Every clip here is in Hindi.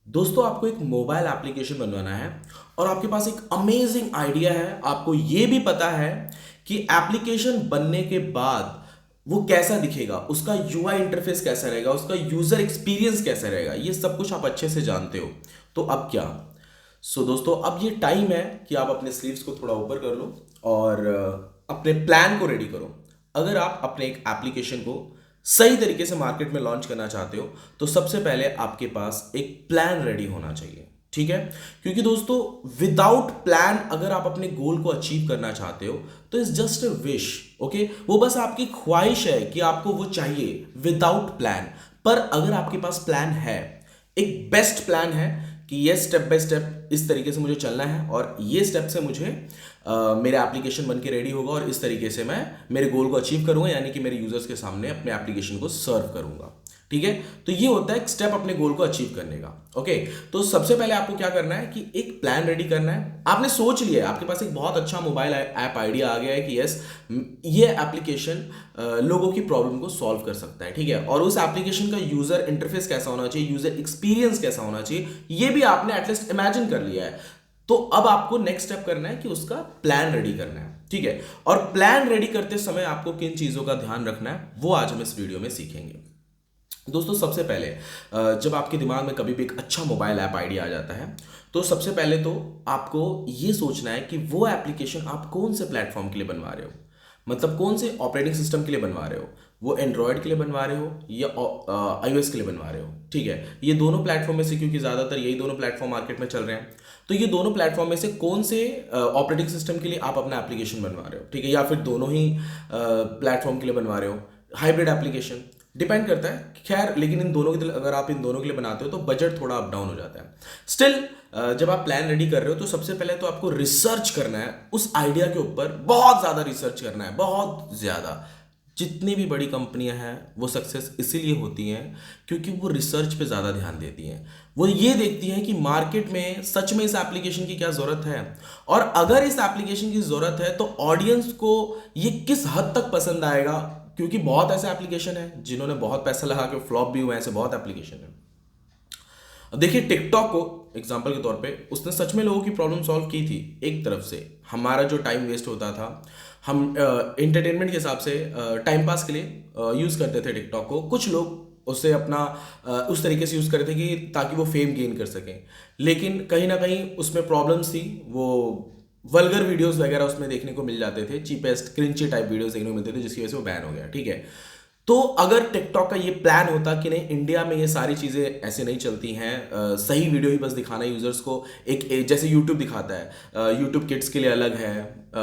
दोस्तों आपको एक मोबाइल एप्लीकेशन बनवाना है और आपके पास एक अमेजिंग आइडिया है। आपको ये भी पता है कि एप्लीकेशन बनने के बाद वो कैसा दिखेगा, उसका यूआई इंटरफेस कैसा रहेगा, उसका यूजर एक्सपीरियंस कैसा रहेगा, ये सब कुछ आप अच्छे से जानते हो। तो अब क्या? दोस्तों अब ये टाइम है कि आप अपने स्लीव्स को थोड़ा ऊपर कर लो और अपने प्लान को रेडी करो। अगर आप अपने एक एप्लीकेशन को सही तरीके से मार्केट में लॉन्च करना चाहते हो तो सबसे पहले आपके पास एक प्लान रेडी होना चाहिए। ठीक है? क्योंकि दोस्तों विदाउट प्लान अगर आप अपने गोल को अचीव करना चाहते हो तो it's just a wish. Okay, वो बस आपकी ख्वाहिश है कि आपको वो चाहिए विदाउट प्लान। पर अगर आपके पास प्लान है, एक बेस्ट प्लान है कि ये स्टेप बाय स्टेप इस तरीके से मुझे चलना है और ये स्टेप से मुझे मेरा एप्लीकेशन बन के रेडी होगा और इस तरीके से मैं मेरे गोल को अचीव करूंगा, यानी कि मेरे यूजर्स के सामने अपने एप्लीकेशन को सर्व करूंगा। ठीक है? तो ये होता है एक स्टेप अपने गोल को अचीव करने का। ओके, तो सबसे पहले आपको क्या करना है कि एक प्लान रेडी करना है। आपने सोच लिया है, आपके पास एक बहुत अच्छा मोबाइल ऐप आइडिया आ गया है कि यस, ये एप्लीकेशन लोगों की प्रॉब्लम को सॉल्व कर सकता है। ठीक है? और उस एप्लीकेशन का यूजर इंटरफेस कैसा होना चाहिए, यूजर एक्सपीरियंस कैसा होना चाहिए, ये भी आपने एटलीस्ट इमेजिन कर लिया है। तो अब आपको नेक्स्ट स्टेप करना है कि उसका प्लान रेडी करना है। ठीक है? और प्लान रेडी करते समय आपको किन चीजों का ध्यान रखना है वो आज हम इस वीडियो में सीखेंगे। दोस्तों सबसे पहले जब आपके दिमाग में कभी भी एक अच्छा मोबाइल ऐप आइडिया आ जाता है तो सबसे पहले तो आपको ये सोचना है कि वो एप्लीकेशन आप कौन से प्लेटफॉर्म के लिए बनवा रहे हो। मतलब कौन से ऑपरेटिंग सिस्टम के लिए बनवा रहे हो, वो एंड्रॉयड के लिए बनवा रहे हो या iOS के लिए बनवा रहे हो। ठीक है? ये दोनों प्लेटफॉर्म में से, क्योंकि ज़्यादातर यही दोनों प्लेटफॉर्म मार्केट में चल रहे हैं, तो ये दोनों प्लेटफॉर्म में से कौन से ऑपरेटिंग सिस्टम के लिए आप अपना एप्लीकेशन बनवा रहे हो। ठीक है? या फिर दोनों ही प्लेटफॉर्म के लिए बनवा रहे हो, हाइब्रिड एप्लीकेशन, डिपेंड करता है। खैर, लेकिन इन दोनों के, अगर आप इन दोनों के लिए बनाते हो तो बजट थोड़ा अप डाउन हो जाता है। स्टिल जब आप प्लान रेडी कर रहे हो तो सबसे पहले तो आपको रिसर्च करना है उस आइडिया के ऊपर, बहुत ज़्यादा रिसर्च करना है, बहुत ज़्यादा। जितनी भी बड़ी कंपनियां हैं वो सक्सेस इसीलिए होती हैं क्योंकि वो रिसर्च पे ज़्यादा ध्यान देती हैं। वो ये देखती हैं कि मार्केट में सच में इस एप्लीकेशन की क्या ज़रूरत है, और अगर इस एप्लीकेशन की ज़रूरत है तो ऑडियंस को ये किस हद तक पसंद आएगा। क्योंकि बहुत ऐसे एप्लीकेशन है जिन्होंने बहुत पैसा लगा के फ्लॉप भी हुए, ऐसे बहुत एप्लीकेशन है। अब देखिए टिकटॉक को एग्जांपल के तौर पे, उसने सच में लोगों की प्रॉब्लम सॉल्व की थी। एक तरफ से हमारा जो टाइम वेस्ट होता था, हम इंटरटेनमेंट के हिसाब से टाइम पास के लिए यूज़ करते थे टिकटॉक को। कुछ लोग उसे अपना उस तरीके से यूज़ करते थे कि ताकि वो फेम गेन कर सकें, लेकिन कहीं ना कहीं उसमें प्रॉब्लम्स थी। वो वल्गर वीडियोस वगैरह उसमें देखने को मिल जाते थे, चीपेस्ट क्रिंची टाइप वीडियोस देखने को मिलते थे, जिसकी वजह से वो बैन हो गया। ठीक है? तो अगर टिकटॉक का ये प्लान होता कि नहीं, इंडिया में ये सारी चीज़ें ऐसे नहीं चलती हैं, सही वीडियो ही बस दिखाना यूजर्स को, जैसे यूट्यूब दिखाता है, यूट्यूब किड्स के लिए अलग है,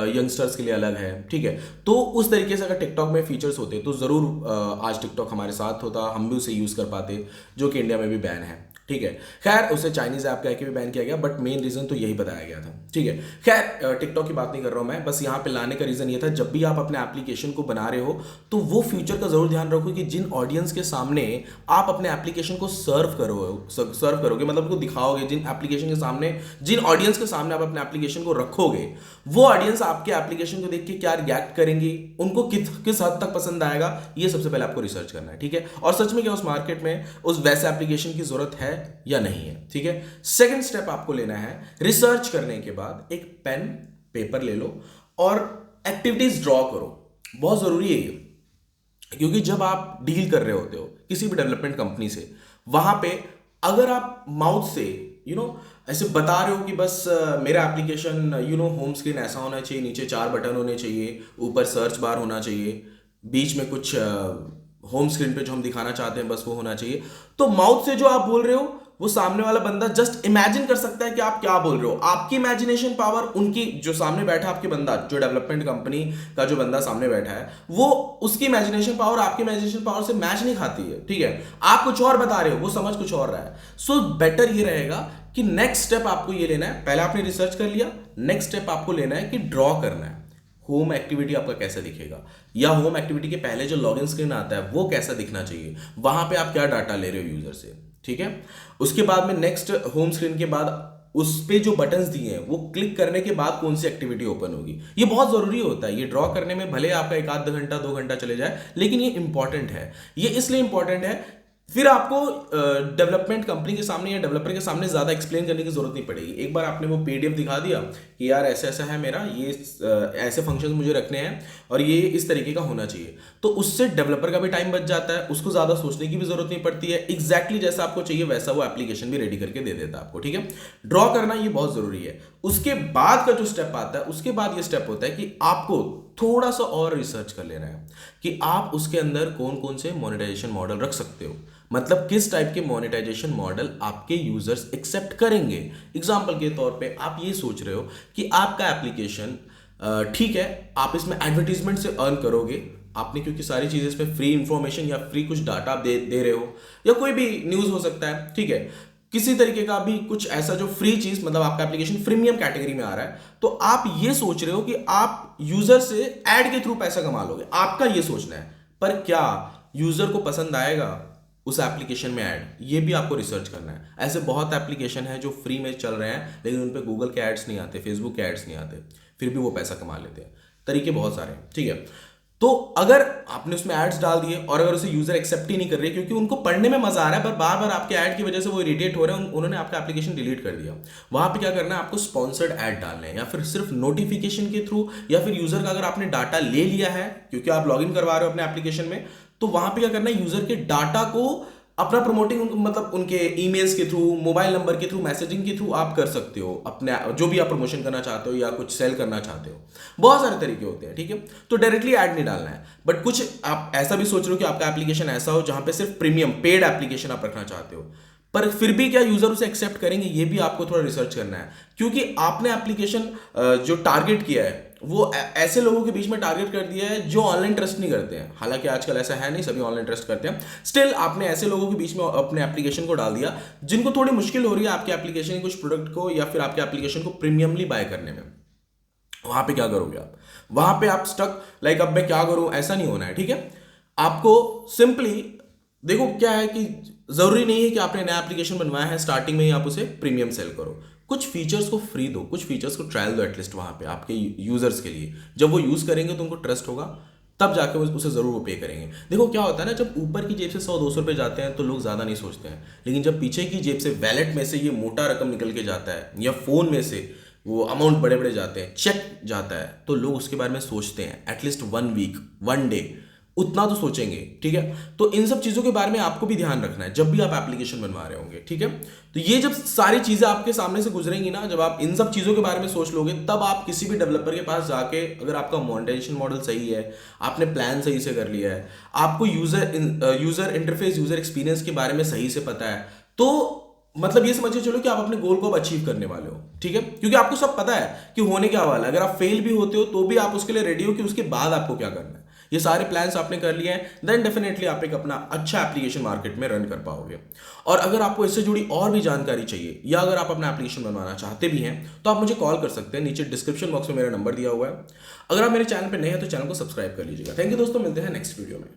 यंगस्टर्स के लिए अलग है। ठीक है? तो उस तरीके से अगर टिकटॉक में फीचर्स होते तो ज़रूर आज टिकटॉक हमारे साथ होता, हम भी उसे यूज़ कर पाते, जो कि इंडिया में भी बैन है। ठीक है? खैर, उसे चाइनीज ऐप कह के भी बैन किया गया, बट मेन रीजन तो यही बताया गया था। ठीक है? खैर, टिकटॉक की बात नहीं कर रहा हूं मैं, बस यहाँ पे लाने का रीजन ये था, जब भी आप अपने एप्लीकेशन को बना रहे हो तो वो फ्यूचर का जरूर ध्यान रखो कि जिन ऑडियंस के सामने आप अपने एप्लीकेशन को सर्व करोगे, मतलब उनको दिखाओगे, जिन एप्लीकेशन के सामने, जिन ऑडियंस के सामने आप अपने एप्लीकेशन को रखोगे, वो ऑडियंस आपके एप्लीकेशन को देख के क्या रिएक्ट करेंगे, उनको किस हद तक पसंद आएगा, ये सबसे पहले आपको रिसर्च करना है। ठीक है? और सच में क्या उस मार्केट में उस वैसे एप्लीकेशन की जरूरत है या नहीं है। ठीक है? सेकंड स्टेप आपको लेना है, रिसर्च करने के बाद एक पेन पेपर ले लो और एक्टिविटीज ड्रॉ करो। बहुत जरूरी है ये, क्योंकि जब आप डील कर रहे होते हो किसी भी डेवलपमेंट कंपनी से, वहां पे अगर आप माउथ से ऐसे बता रहे हो कि बस मेरा एप्लीकेशन होम स्क्रीन ऐसा होना चाहिए, नीचे 4 बटन होने चाहिए, ऊपर सर्च बार होना चाहिए, बीच में कुछ होम स्क्रीन पे जो हम दिखाना चाहते हैं बस वो होना चाहिए, तो माउथ से जो आप बोल रहे हो वो सामने वाला बंदा जस्ट इमेजिन कर सकता है कि आप क्या बोल रहे हो। आपकी इमेजिनेशन पावर, उनकी जो सामने बैठा आपके बंदा, जो डेवलपमेंट कंपनी का जो बंदा सामने बैठा है, वो उसकी इमेजिनेशन पावर आपकी इमेजिनेशन पावर से मैच नहीं खाती है। ठीक है? आप कुछ और बता रहे हो, वो समझ कुछ और रहा है। सो बेटर ये रहेगा कि नेक्स्ट स्टेप आपको ये लेना है, पहले आपने रिसर्च कर लिया, नेक्स्ट स्टेप आपको लेना है कि ड्रॉ करना है होम एक्टिविटी आपका कैसा दिखेगा, या होम एक्टिविटी के पहले जो लॉगिन स्क्रीन आता है वो कैसा दिखना चाहिए, वहां पे आप क्या डाटा ले रहे हो यूजर से। ठीक है? उसके बाद में नेक्स्ट होम स्क्रीन के बाद उस पे जो बटन्स दिए हैं वो क्लिक करने के बाद कौन सी एक्टिविटी ओपन होगी, ये बहुत जरूरी होता है। ये ड्रॉ करने में भले आपका 1 आध घंटा 2 घंटा चले जाए, लेकिन ये इंपॉर्टेंट है। ये इसलिए इंपॉर्टेंट है फिर आपको डेवलपमेंट कंपनी के सामने या डेवलपर के सामने ज़्यादा एक्सप्लेन करने की जरूरत नहीं पड़ेगी। एक बार आपने वो पीडीएफ दिखा दिया कि यार ऐसा ऐसा है मेरा, ये ऐसे फंक्शंस मुझे रखने हैं और ये इस तरीके का होना चाहिए, तो उससे डेवलपर का भी टाइम बच जाता है, उसको ज़्यादा सोचने की भी जरूरत नहीं पड़ती है। एग्जैक्टली जैसा आपको चाहिए वैसा वो एप्लीकेशन भी रेडी करके दे देता है आपको। ठीक है, ड्रॉ करना ये बहुत जरूरी है। उसके बाद का जो स्टेप आता है, उसके बाद ये स्टेप होता है कि आपको थोड़ा सा और रिसर्च कर लेना है कि आप उसके अंदर कौन कौन से मोनेटाइजेशन मॉडल रख सकते हो, मतलब किस टाइप के मोनेटाइजेशन मॉडल आपके यूजर्स एक्सेप्ट करेंगे। एग्जांपल के तौर पे आप ये सोच रहे हो कि आपका एप्लीकेशन ठीक है, आप इसमें एडवर्टीजमेंट से अर्न करोगे आपने, क्योंकि सारी चीजें इसमें फ्री इंफॉर्मेशन या फ्री कुछ डाटा आप दे रहे हो, या कोई भी न्यूज हो सकता है, ठीक है, किसी तरीके का भी कुछ ऐसा जो फ्री चीज, मतलब आपका एप्लीकेशन प्रीमियम कैटेगरी में आ रहा है, तो आप ये सोच रहे हो कि आप यूजर से एड के थ्रू पैसा कमा लोगे, आपका ये सोचना है। पर क्या यूजर को पसंद आएगा उस एप्लीकेशन में ऐड, ये भी आपको रिसर्च करना है। ऐसे बहुत एप्लीकेशन है जो फ्री में चल रहे हैं लेकिन उन पे गूगल के एड्स नहीं आते, फेसबुक के एड्स नहीं आते, फिर भी वो पैसा कमा लेते हैं। तरीके बहुत सारे हैं, ठीक है। तो अगर आपने उसमें एड्स डाल दिए और अगर उसे यूजर एक्सेप्ट ही नहीं कर रहे क्योंकि उनको पढ़ने में मजा आ रहा है पर बार बार आपके ऐड की वजह से वो इरिटेट हो रहे हैं, उन्होंने आपका एप्लीकेशन डिलीट कर दिया, वहां पे क्या करना है, आपको स्पॉन्सर्ड ऐड डालने हैं, या फिर सिर्फ नोटिफिकेशन के थ्रू, या फिर यूजर का अगर आपने डाटा ले लिया है क्योंकि आप लॉग इन करवा रहे हो अपने एप्लीकेशन में, तो वहां पे क्या करना है, यूजर के डाटा को अपना प्रमोटिंग, मतलब उनके ईमेल्स के थ्रू, मोबाइल नंबर के थ्रू, मैसेजिंग के थ्रू आप कर सकते हो अपने जो भी आप प्रमोशन करना चाहते हो या कुछ सेल करना चाहते हो। बहुत सारे तरीके होते हैं, ठीक है। तो डायरेक्टली ऐड नहीं डालना है, बट कुछ आप ऐसा भी सोच रहे हो कि आपका एप्लीकेशन ऐसा हो जहां पे सिर्फ प्रीमियम पेड एप्लीकेशन आप रखना चाहते हो, पर फिर भी क्या यूजर उसे एक्सेप्ट करेंगे, ये भी आपको थोड़ा रिसर्च करना है, क्योंकि आपने एप्लीकेशन जो टारगेट किया है वो ऐसे लोगों के बीच में टारगेट कर दिया है जो ऑनलाइन ट्रस्ट नहीं करते हैं। हालांकि आजकल ऐसा है नहीं, सभी ऑनलाइन ट्रस्ट करते हैं, स्टिल आपने ऐसे लोगों के बीच में अपने एप्लीकेशन को डाल दिया जिनको थोड़ी मुश्किल हो रही है आपके एप्लीकेशन के कुछ प्रोडक्ट को या फिर आपके एप्लीकेशन को प्रीमियमली बाय करने में। वहां पे क्या करोगे आप, वहां पे आप स्टक लाइक अब मैं क्या करूं, ऐसा नहीं होना है, ठीक है। आपको सिंपली देखो क्या है कि जरूरी नहीं है कि आपने नया एप्लीकेशन बनवाया है स्टार्टिंग में ही आप उसे प्रीमियम सेल करो, कुछ फीचर्स को फ्री दो, कुछ फीचर्स को ट्रायल दो एटलीस्ट वहां पे आपके यूजर्स के लिए। जब वो यूज करेंगे तो उनको ट्रस्ट होगा, तब जाके उसे जरूर वो पे करेंगे। देखो क्या होता है ना, जब ऊपर की जेब से 100-200 रुपए जाते हैं तो लोग ज्यादा नहीं सोचते हैं, लेकिन जब पीछे की जेब से वैलेट में से ये मोटा रकम निकल के जाता है या फोन में से वो अमाउंट बड़े बड़े जाते हैं, चेक जाता है, तो लोग उसके बारे में सोचते हैं एटलीस्ट 1 वीक 1 डे, उतना तो सोचेंगे, ठीक है। तो इन सब चीजों के बारे में आपको भी ध्यान रखना है जब भी आप एप्लीकेशन बनवा रहे होंगे, ठीक है। तो ये जब सारी चीजें आपके सामने से गुजरेंगी ना, जब आप इन सब चीजों के बारे में सोच लोगे, तब आप किसी भी डेवलपर के पास जाके, अगर आपका मोनेटाइजेशन मॉडल सही है, आपने प्लान सही से कर लिया है, आपको यूजर इंटरफेस, यूजर एक्सपीरियंस के बारे में सही से पता है, तो मतलब ये समझिए चलो कि आप अपने गोल को अब अचीव करने वाले हो, ठीक है। क्योंकि आपको सब पता है कि होने क्या वाला है, अगर आप फेल भी होते हो तो भी आप उसके लिए रेडी हो कि उसके बाद आपको क्या करना है। ये सारे प्लान्स आपने कर लिए हैं, देन डेफिनेटली आप एक अपना अच्छा एप्लीकेशन मार्केट में रन कर पाओगे। और अगर आपको इससे जुड़ी और भी जानकारी चाहिए या अगर आप अपना एप्लीकेशन बनवाना चाहते भी हैं तो आप मुझे कॉल कर सकते हैं, नीचे डिस्क्रिप्शन बॉक्स में मेरा नंबर दिया हुआ है। अगर आप मेरे चैनल पर नए हैं तो चैनल को सब्सक्राइब कर लीजिएगा। थैंक यू दोस्तों, मिलते हैं नेक्स्ट वीडियो में।